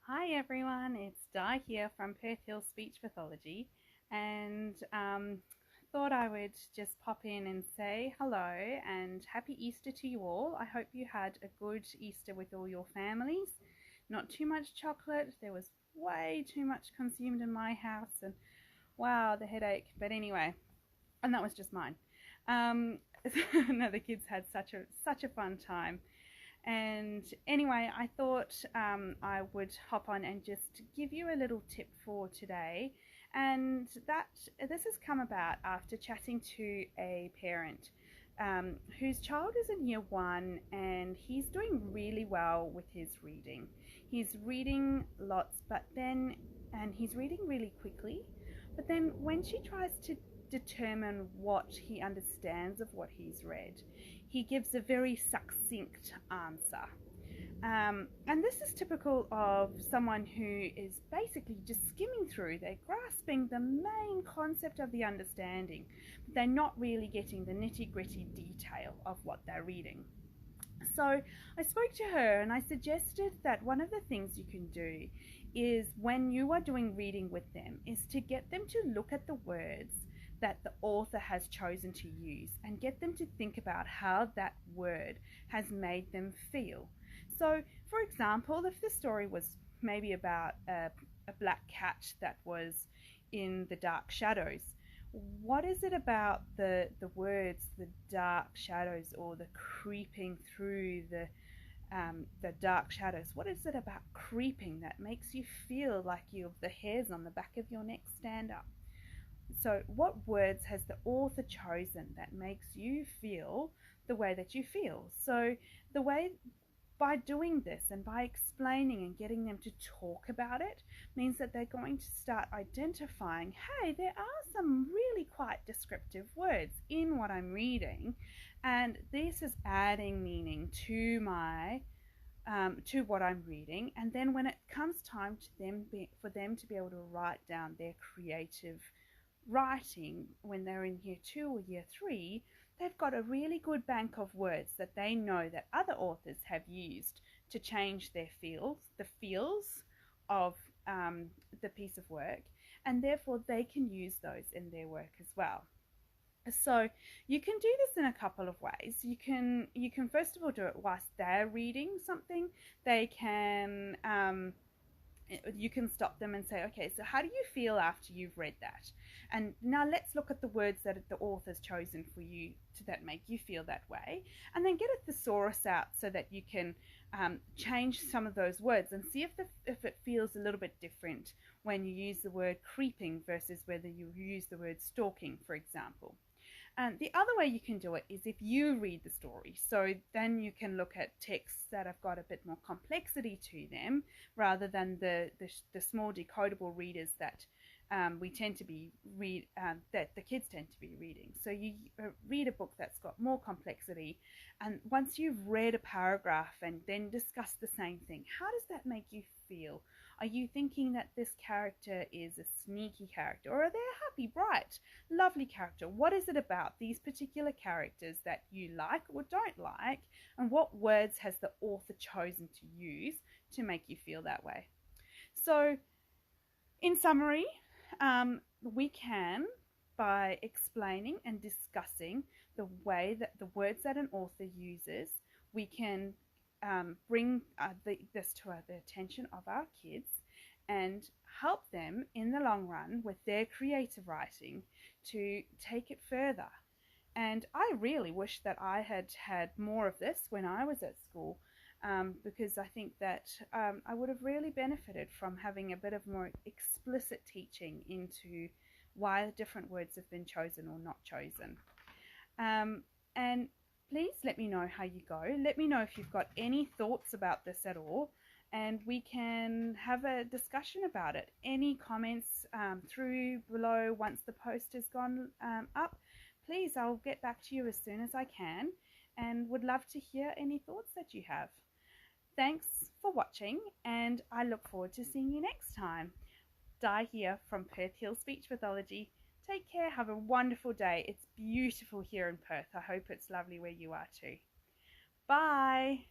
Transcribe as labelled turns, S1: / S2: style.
S1: Hi everyone, it's Di here from Perth Hill Speech Pathology, and thought I would just pop in and say hello and happy Easter to you all. I hope you had a good Easter with all your families. Not too much chocolate, there was way too much consumed in my house, and wow, the headache. But anyway, and that was just mine. Um, no, the kids had such a fun time. And anyway, I thought I would hop on and just give you a little tip for today. And this has come about after chatting to a parent whose child is in year one and he's doing really well with his reading. He's reading lots, and he's reading really quickly. But then when she tries to determine what he understands of what he's read, he gives a very succinct answer. And this is typical of someone who is basically just skimming through. They're grasping the main concept of the understanding, but they're not really getting the nitty-gritty detail of what they're reading. So I spoke to her and I suggested that one of the things you can do is when you are doing reading with them is to get them to look at the words that the author has chosen to use and get them to think about how that word has made them feel. So, for example, if the story was maybe about a black cat that was in the dark shadows, what is it about the words, the dark shadows, or the creeping through the dark shadows? What is it about creeping that makes you feel like the hairs on the back of your neck stand up? So, what words has the author chosen that makes you feel the way that you feel? So, the way by doing this and by explaining and getting them to talk about it means that they're going to start identifying, hey, there are some really quite descriptive words in what I'm reading, and this is adding meaning to my to what I'm reading. And then when it comes time for them to be able to write down their creative writing when they're in year two or year three, they've got a really good bank of words that they know that other authors have used to change their feels of the piece of work, and therefore they can use those in their work as well. So you can do this in a couple of ways. You can first of all do it whilst they're reading something. They can you can stop them and say, okay, so how do you feel after you've read that? And now let's look at the words that the author's chosen for you that make you feel that way. And then get a thesaurus out so that you can change some of those words and see if it feels a little bit different when you use the word creeping versus whether you use the word stalking, for example. And the other way you can do it is if you read the story. So then you can look at texts that have got a bit more complexity to them rather than the small decodable readers that we tend to be that the kids tend to be reading. So you read a book that's got more complexity, and once you've read a paragraph and then discuss the same thing, how does that make you feel? Are you thinking that this character is a sneaky character, or are they a happy, bright, lovely character? What is it about these particular characters that you like or don't like, and what words has the author chosen to use to make you feel that way? So in summary, we can, by explaining and discussing the way that the words that an author uses, we can bring this to the attention of our kids and help them in the long run with their creative writing to take it further. And I really wish that I had had more of this when I was at school, because I think that I would have really benefited from having a bit of more explicit teaching into why different words have been chosen or not chosen. And please let me know how you go. Let me know if you've got any thoughts about this at all, and we can have a discussion about it. Any comments through below once the post has gone up, please, I'll get back to you as soon as I can, and would love to hear any thoughts that you have. Thanks for watching, and I look forward to seeing you next time. Di here from Perth Hill Speech Pathology. Take care, have a wonderful day. It's beautiful here in Perth. I hope it's lovely where you are too. Bye.